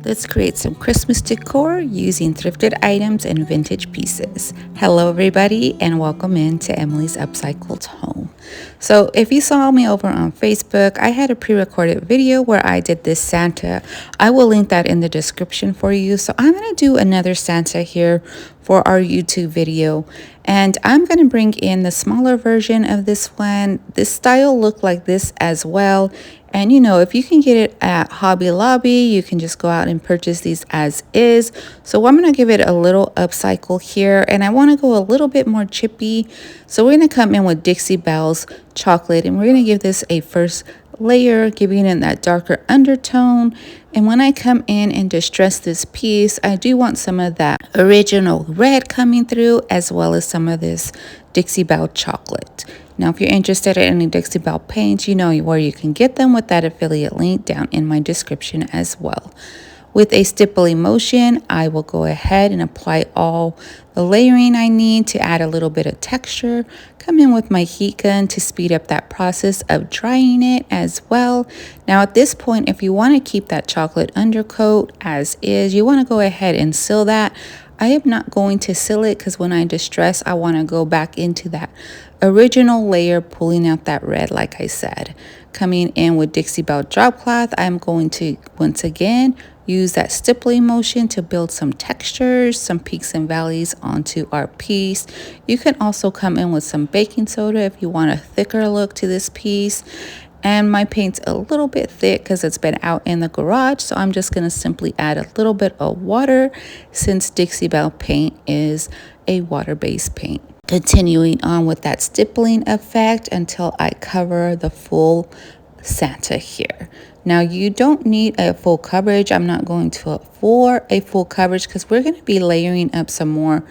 Let's create some Christmas decor using thrifted items and vintage pieces. Hello everybody and welcome into Emily's Upcycled home. So if you saw me over on Facebook, I had a pre-recorded video where I did this Santa. I will link that in the description for you. So I'm going to do another Santa here for our YouTube video. And I'm going to bring in the smaller version of this one. This style looked like this as well. And you know, if you can get it at Hobby Lobby, you can just go out and purchase these as is. So I'm going to give it a little upcycle here. And I want to go a little bit more chippy. So we're going to come in with Dixie Belle's chocolate. And we're going to give this a first layer, giving it that darker undertone. And when I come in and distress this piece, I do want some of that original red coming through, as well as some of this Dixie Belle chocolate. Now, if you're interested in any Dixie Belle paints, you know where you can get them with that affiliate link down in my description as well. With a stippling motion, I will go ahead and apply all the layering I need to add a little bit of texture. Come in with my heat gun to speed up that process of drying it as well. Now at this point, if you want to keep that chocolate undercoat as is, you want to go ahead and seal that. I am not going to seal it because when I distress, I want to go back into that original layer, pulling out that red like I said. Coming in with Dixie Belle drop cloth, I'm going to once again use that stippling motion to build some textures, some peaks and valleys onto our piece. You can also come in with some baking soda if you want a thicker look to this piece. And my paint's a little bit thick because it's been out in the garage, so I'm just going to simply add a little bit of water since Dixie Belle paint is a water-based paint. Continuing on with that stippling effect until I cover the full Santa here. Now you don't need a full coverage. I'm not going to for a full coverage because we're going to be layering up some more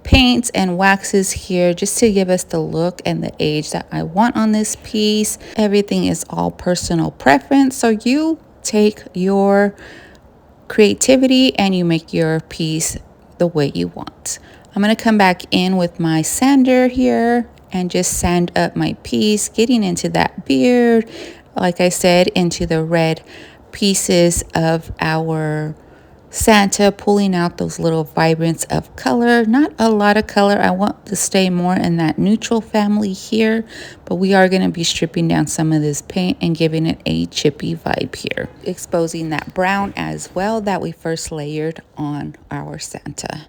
paints and waxes here just to give us the look and the age that I want on this piece. Everything is all personal preference, so you take your creativity and you make your piece the way you want. I'm going to come back in with my sander here and just sand up my piece, getting into that beard, like I said, into the red pieces of our Santa, pulling out those little vibrance of color. Not a lot of color. I want to stay more in that neutral family here, but we are going to be stripping down some of this paint and giving it a chippy vibe here, exposing that brown as well that we first layered on our Santa.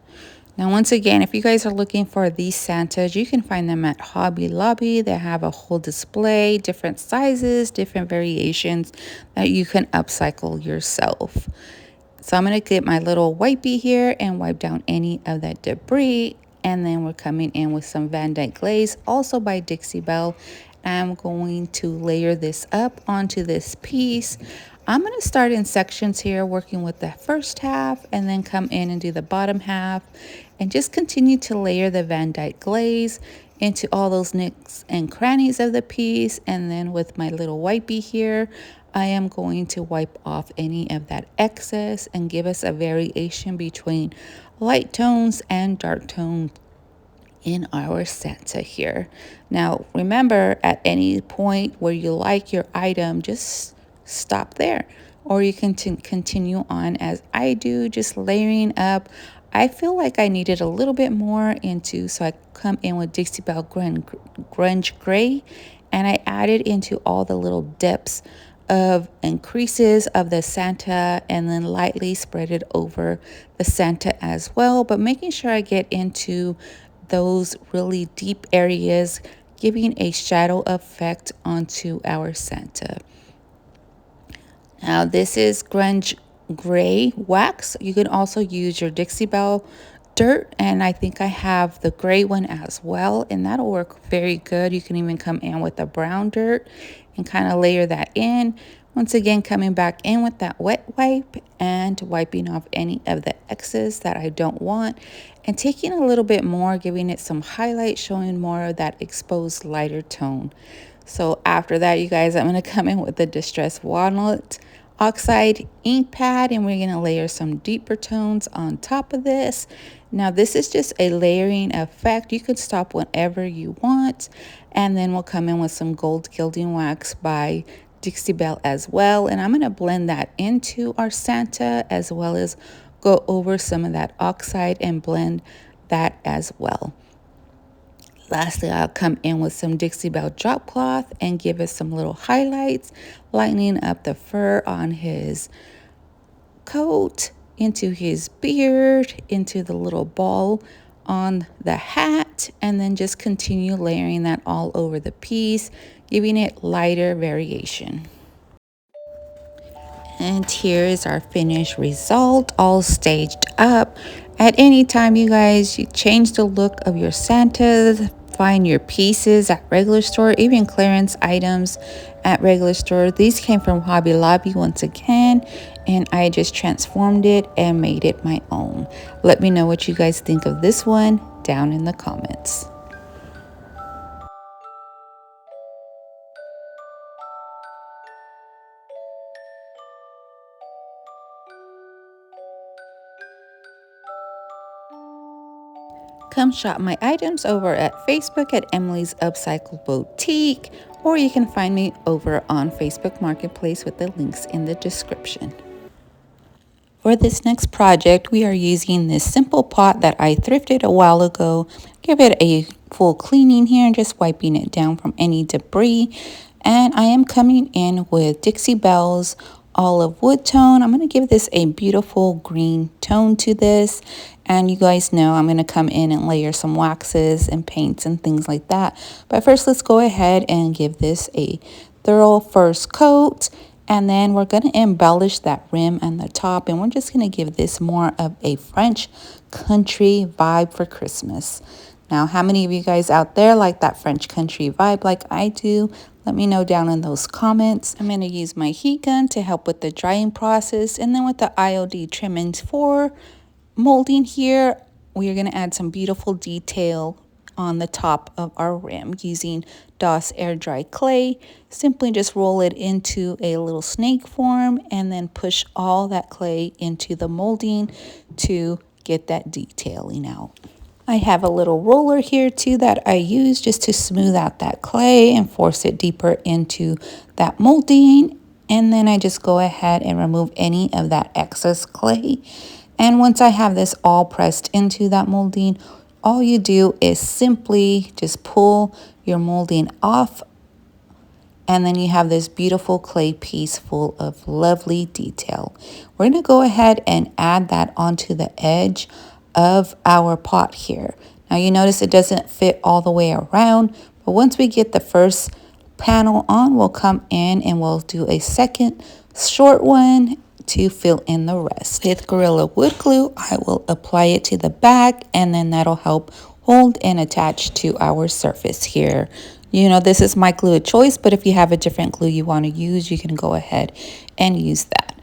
Now, once again, if you guys are looking for these Santas, you can find them at Hobby Lobby. They have a whole display, different sizes, different variations that you can upcycle yourself. So I'm going to get my little wipey here and wipe down any of that debris. And then we're coming in with some Van Dyke glaze, also by Dixie Belle. I'm going to layer this up onto this piece. I'm going to start in sections here, working with the first half and then come in and do the bottom half and just continue to layer the Van Dyke glaze into all those nooks and crannies of the piece. And then with my little wipey here, I am going to wipe off any of that excess and give us a variation between light tones and dark tones in our Santa here. Now, remember, at any point where you like your item, just stop there. Or you can continue on as I do, just layering up. I feel like I needed a little bit more into, so I come in with Dixie Belle Grunge Gray, and I added into all the little depths of and creases of the Santa, and then lightly spread it over the Santa as well, but making sure I get into those really deep areas, giving a shadow effect onto our Santa. Now this is Grunge Gray wax. You can also use your Dixie Belle dirt, and I think I have the gray one as well, and that'll work very good. You can even come in with the brown dirt and kind of layer that in. Once again, coming back in with that wet wipe and wiping off any of the excess that I don't want, and taking a little bit more, giving it some highlight, showing more of that exposed lighter tone. So after that, you guys, I'm going to come in with the Distressed Walnut Oxide ink pad, and we're going to layer some deeper tones on top of this. Now this is just a layering effect. You could stop whenever you want, and then we'll come in with some gold gilding wax by Dixie Belle as well. And I'm going to blend that into our Santa, as well as go over some of that oxide and blend that as well. Lastly, I'll come in with some Dixie Belle drop cloth and give it some little highlights, lightening up the fur on his coat, into his beard, into the little ball on the hat, and then just continue layering that all over the piece, giving it lighter variation. And here is our finished result, all staged up. At any time, you guys, you change the look of your Santas, find your pieces at regular store, even clearance items at regular store. These came from Hobby Lobby once again, and I just transformed it and made it my own. Let me know what you guys think of this one down in the comments. Come shop my items over at Facebook at Emily's Upcycled Boutique, or you can find me over on Facebook Marketplace with the links in the description. For this next project, we are using this simple pot that I thrifted a while ago. Give it a full cleaning here and just wiping it down from any debris. And I am coming in with Dixie Belle's olive wood tone. I'm going to give this a beautiful green tone to this. And you guys know I'm going to come in and layer some waxes and paints and things like that. But first, let's go ahead and give this a thorough first coat. And then we're going to embellish that rim and the top. And we're just going to give this more of a French country vibe for Christmas. Now, how many of you guys out there like that French country vibe like I do? Let me know down in those comments. I'm going to use my heat gun to help with the drying process. And then with the IOD trimmings for molding here, we are going to add some beautiful detail on the top of our rim using DOS air dry clay. Simply just roll it into a little snake form and then push all that clay into the molding to get that detailing out. I have a little roller here too that I use just to smooth out that clay and force it deeper into that molding. And then I just go ahead and remove any of that excess clay. And once I have this all pressed into that molding, all you do is simply just pull your molding off, and then you have this beautiful clay piece full of lovely detail. We're going to go ahead and add that onto the edge of our pot here. Now you notice it doesn't fit all the way around, but once we get the first panel on, we'll come in and we'll do a second short one to fill in the rest. With Gorilla Wood Glue, I will apply it to the back, and then that'll help hold and attach to our surface here. You know, this is my glue of choice, but if you have a different glue you want to use, you can go ahead and use that.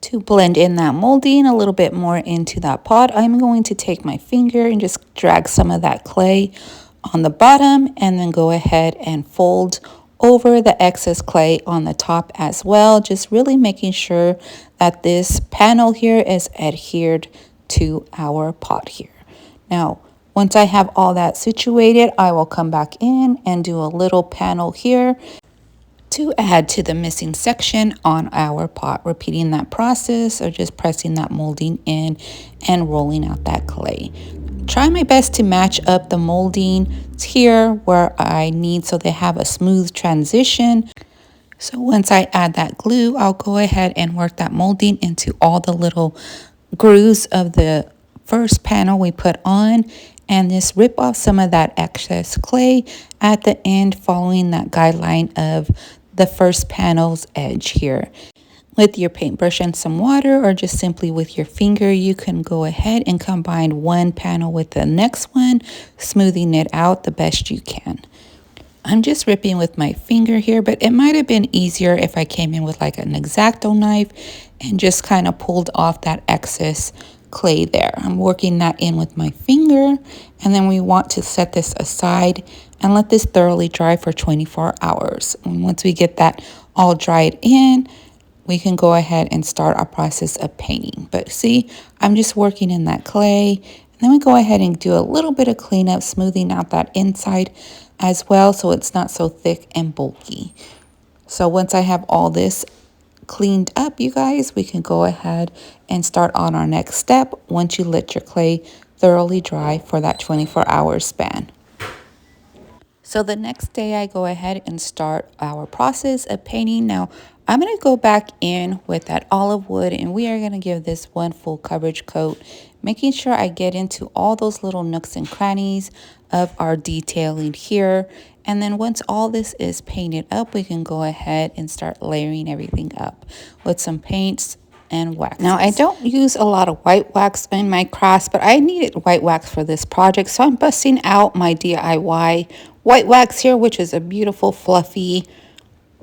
To blend in that molding a little bit more into that pot, I'm going to take my finger and just drag some of that clay on the bottom, and then go ahead and fold over the excess clay on the top as well, just really making sure that this panel here is adhered to our pot here. Now, once I have all that situated, I will come back in and do a little panel here to add to the missing section on our pot, repeating that process or just pressing that molding in and rolling out that clay. Try my best to match up the molding here where I need so they have a smooth transition. So once I add that glue, I'll go ahead and work that molding into all the little grooves of the first panel we put on, and just rip off some of that excess clay at the end, following that guideline of the first panel's edge here. With your paintbrush and some water, or just simply with your finger, you can go ahead and combine one panel with the next one, smoothing it out the best you can. I'm just ripping with my finger here, but it might have been easier if I came in with like an X-Acto knife and just kind of pulled off that excess clay there. I'm working that in with my finger, and then we want to set this aside and let this thoroughly dry for 24 hours. And once we get that all dried in, we can go ahead and start our process of painting. But see, I'm just working in that clay. And then we go ahead and do a little bit of cleanup, smoothing out that inside as well, so it's not so thick and bulky. So once I have all this cleaned up, you guys, we can go ahead and start on our next step once you let your clay thoroughly dry for that 24-hour span. So the next day I go ahead and start our process of painting. Now I'm going to go back in with that olive wood and we are going to give this one full coverage coat, making sure I get into all those little nooks and crannies of our detailing here. And then once all this is painted up, we can go ahead and start layering everything up with some paints and wax. Now I don't use a lot of white wax in my crafts, but I needed white wax for this project, so I'm busting out my DIY white wax here, which is a beautiful fluffy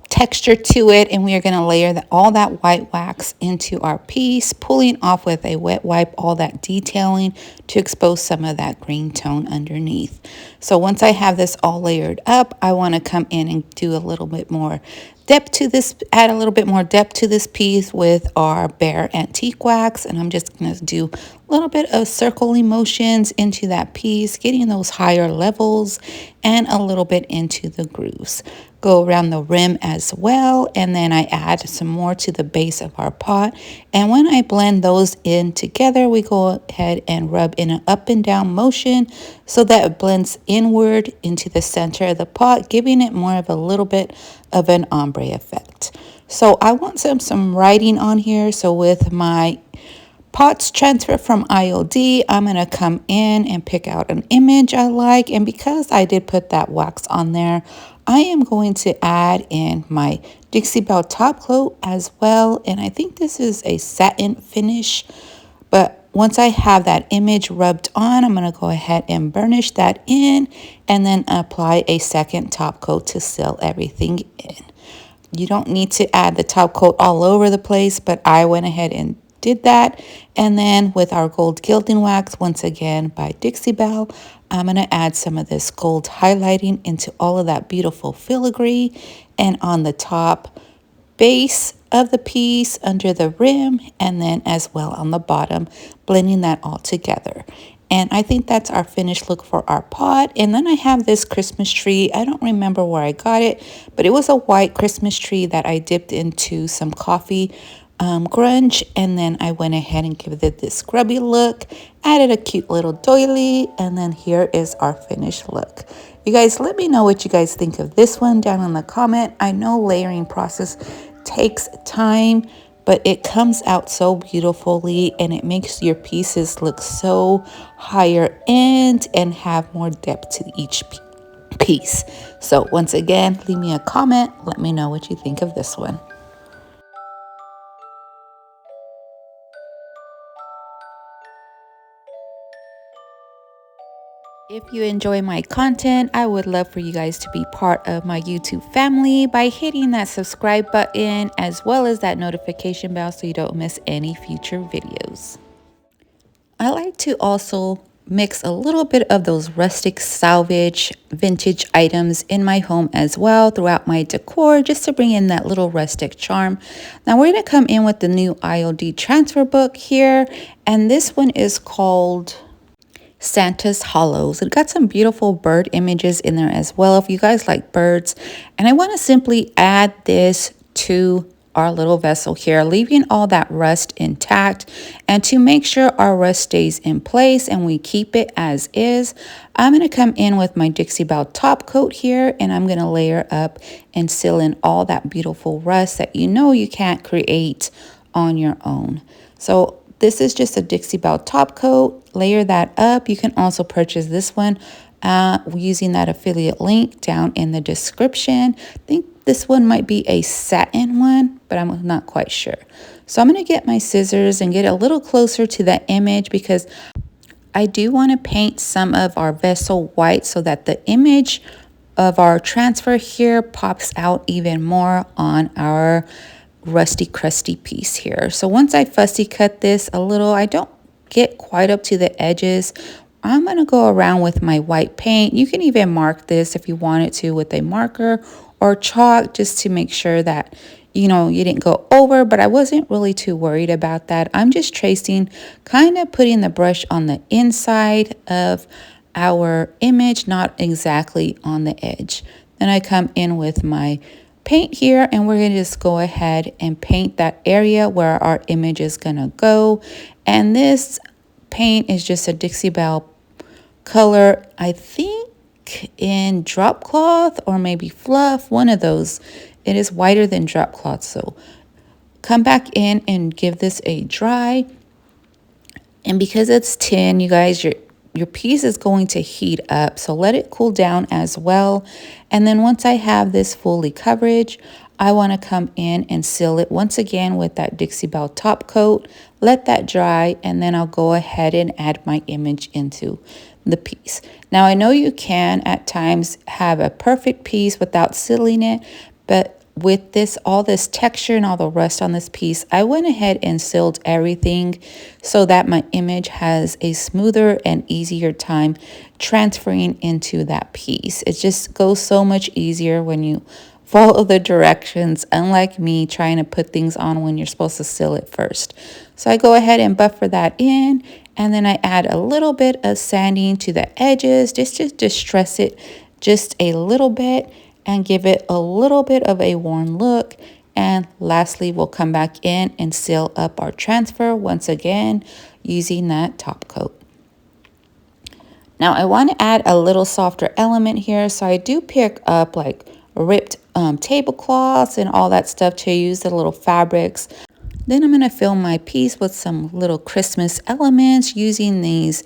texture to it, and we are going to layer all that white wax into our piece, pulling off with a wet wipe all that detailing to expose some of that green tone underneath. So once I have this all layered up, I want to come in and do a little bit more depth to this, add a little bit more depth to this piece with our bare antique wax, and I'm just going to do a little bit of circling motions into that piece, getting those higher levels and a little bit into the grooves. Go around the rim as well, and then I add some more to the base of our pot. And when I blend those in together, we go ahead and rub in an up and down motion so that it blends inward into the center of the pot, giving it more of a little bit of an ombre effect. So I want some writing on here. So with my pots transfer from IOD, I'm going to come in and pick out an image I like. And because I did put that wax on there, I am going to add in my Dixie Belle top coat as well. And I think this is a satin finish. But once I have that image rubbed on, I'm going to go ahead and burnish that in and then apply a second top coat to seal everything in. You don't need to add the top coat all over the place, but I went ahead and did that. And then with our gold gilding wax, once again by Dixie Belle, I'm going to add some of this gold highlighting into all of that beautiful filigree and on the top base of the piece, under the rim, and then as well on the bottom, blending that all together. And I think that's our finished look for our pot. And then I have this Christmas tree. I don't remember where I got it, but it was a white Christmas tree that I dipped into some coffee grunge. And then I went ahead and gave it this scrubby look, added a cute little doily, and then here is our finished look. You guys, let me know what you guys think of this one down in the comment. I know layering process takes time, but it comes out so beautifully and it makes your pieces look so higher end and have more depth to each piece. So once again, leave me a comment. Let me know what you think of this one. If you enjoy my content, I would love for you guys to be part of my YouTube family by hitting that subscribe button as well as that notification bell so you don't miss any future videos. I like to also mix a little bit of those rustic salvage vintage items in my home as well throughout my decor, just to bring in that little rustic charm. Now we're going to come in with the new IOD transfer book here, and this one is called Santa's Hollows. It got some beautiful bird images in there as well if you guys like birds. And I want to simply add this to our little vessel here, leaving all that rust intact. And to make sure our rust stays in place and we keep it as is, I'm going to come in with my Dixie Belle top coat here, and I'm going to layer up and seal in all that beautiful rust that you know you can't create on your own. So this is just a Dixie Belle top coat. Layer that up. You can also purchase this one using that affiliate link down in the description. I think this one might be a satin one, but I'm not quite sure. So I'm going to get my scissors and get a little closer to that image because I do want to paint some of our vessel white so that the image of our transfer here pops out even more on our rusty crusty piece here. So once I fussy cut this a little, I don't get quite up to the edges. I'm going to go around with my white paint. You can even mark this if you wanted to with a marker or chalk, just to make sure that you didn't go over, but I wasn't really too worried about that. I'm just tracing, kind of putting the brush on the inside of our image, not exactly on the edge. Then I come in with my paint here, and we're gonna just go ahead and paint that area where our image is gonna go. And this paint is just a Dixie Belle color, I think in drop cloth or maybe fluff, one of those. It is whiter than drop cloth, so come back in and give this a dry. And because it's tin, you guys, your piece is going to heat up, so let it cool down as well. And then once I have this fully coverage, I want to come in and seal it once again with that Dixie Belle top coat. Let that dry, and then I'll go ahead and add my image into the piece. Now I know you can at times have a perfect piece without sealing it, but with this, all this texture and all the rust on this piece, I went ahead and sealed everything so that my image has a smoother and easier time transferring into that piece. It just goes so much easier when you follow the directions, unlike me trying to put things on when you're supposed to seal it first. So I go ahead and buffer that in, and then I add a little bit of sanding to the edges just to distress it just a little bit and give it a little bit of a worn look. And lastly, we'll come back in and seal up our transfer once again using that top coat. Now I want to add a little softer element here, so I do pick up like ripped tablecloths and all that stuff to use the little fabrics. Then I'm going to fill my piece with some little Christmas elements using these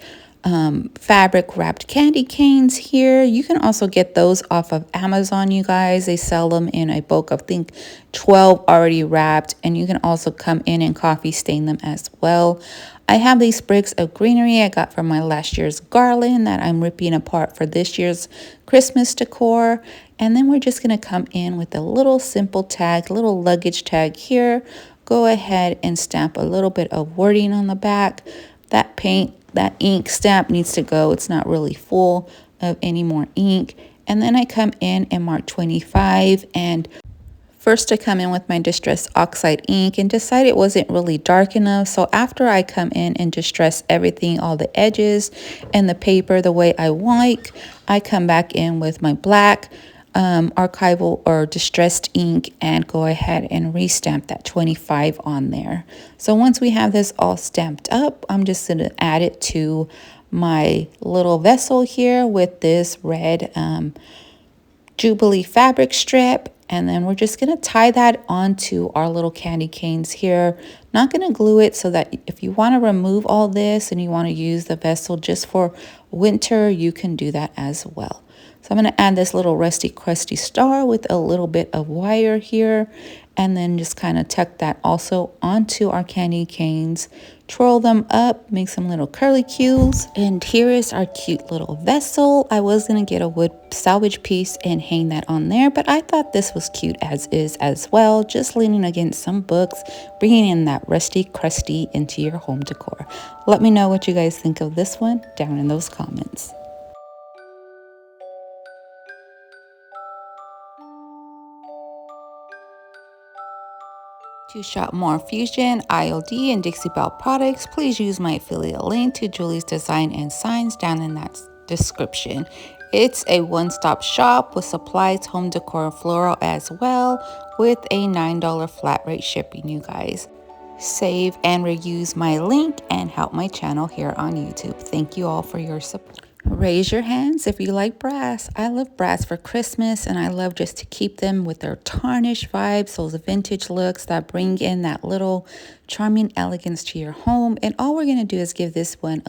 fabric wrapped candy canes here. You can also get those off of Amazon, you guys. They sell them in a bulk of, I think, 12 already wrapped, and you can also come in and coffee stain them as well. I have these sprigs of greenery I got from my last year's garland that I'm ripping apart for this year's Christmas decor. And then we're just going to come in with a little simple tag, little luggage tag here. Go ahead and stamp a little bit of wording on the back. That paint, that ink stamp needs to go. It's not really full of any more ink. And then I come in and mark 25, and first I come in with my distress oxide ink and decide it wasn't really dark enough. So after I come in and distress everything, all the edges and the paper the way I like, I come back in with my black archival or distressed ink and go ahead and restamp that 25 on there. So once we have this all stamped up, I'm just going to add it to my little vessel here with this red Jubilee fabric strip. And then we're just going to tie that onto our little candy canes here. Not going to glue it, so that if you want to remove all this and you want to use the vessel just for winter, you can do that as well. So I'm going to add this little rusty crusty star with a little bit of wire here, and then just kind of tuck that also onto our candy canes. Twirl them up, make some little curly cues. And here is our cute little vessel. I was going to get a wood salvage piece and hang that on there, but I thought this was cute as is as well, just leaning against some books, bringing in that rusty crusty into your home decor. Let me know what you guys think of this one down in those comments. To shop more Fusion, IOD, and Dixie Belle products, please use my affiliate link to Julie's Design and Signs down in that description. It's a one-stop shop with supplies, home decor, and floral as well, with a $9 flat rate shipping, you guys. Save and reuse my link and help my channel here on YouTube. Thank you all for your support. Raise your hands if you like brass. I love brass for Christmas, and I love just to keep them with their tarnished vibes, those vintage looks that bring in that little charming elegance to your home. And all we're going to do is give this one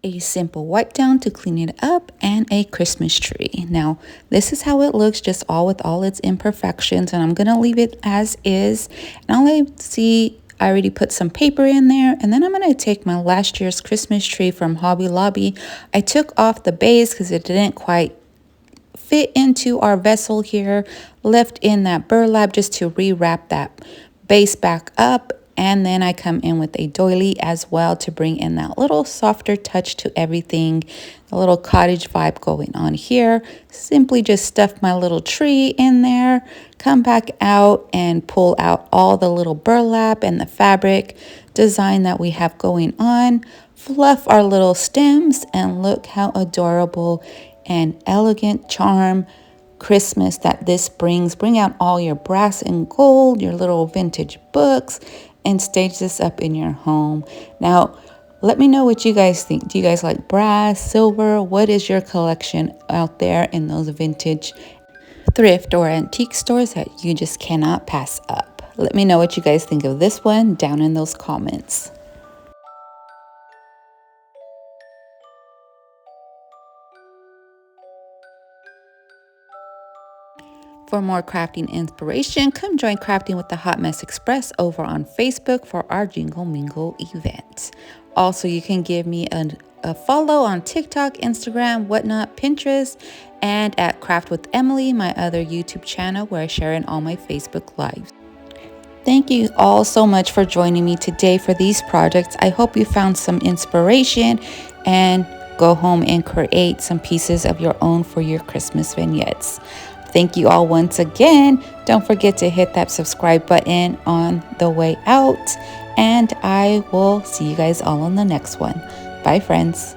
a simple wipe down to clean it up, and a Christmas tree. Now, this is how it looks, just all with all its imperfections, and I'm going to leave it as is. And all I see, I already put some paper in there, and then I'm going to take my last year's Christmas tree from Hobby Lobby. I took off the base because it didn't quite fit into our vessel here. Left in that burlap just to rewrap that base back up. And then I come in with a doily as well to bring in that little softer touch to everything. A little cottage vibe going on here. Simply just stuff my little tree in there. Come back out and pull out all the little burlap and the fabric design that we have going on. Fluff our little stems, and look how adorable and elegant charm Christmas that this brings. Bring out all your brass and gold, your little vintage books, and stage this up in your home. Now, let me know what you guys think. Do you guys like brass, silver? What is your collection out there in those vintage thrift or antique stores that you just cannot pass up? Let me know what you guys think of this one down in those comments. For more crafting inspiration, come join Crafting with the Hot Mess Express over on Facebook for our Jingle Mingle event. Also, you can give me a follow on TikTok, Instagram, whatnot, Pinterest, and at Craft with Emily, my other YouTube channel where I share in all my Facebook lives. Thank you all so much for joining me today for these projects. I hope you found some inspiration and go home and create some pieces of your own for your Christmas vignettes. Thank you all once again. Don't forget to hit that subscribe button on the way out. And I will see you guys all on the next one. Bye, friends.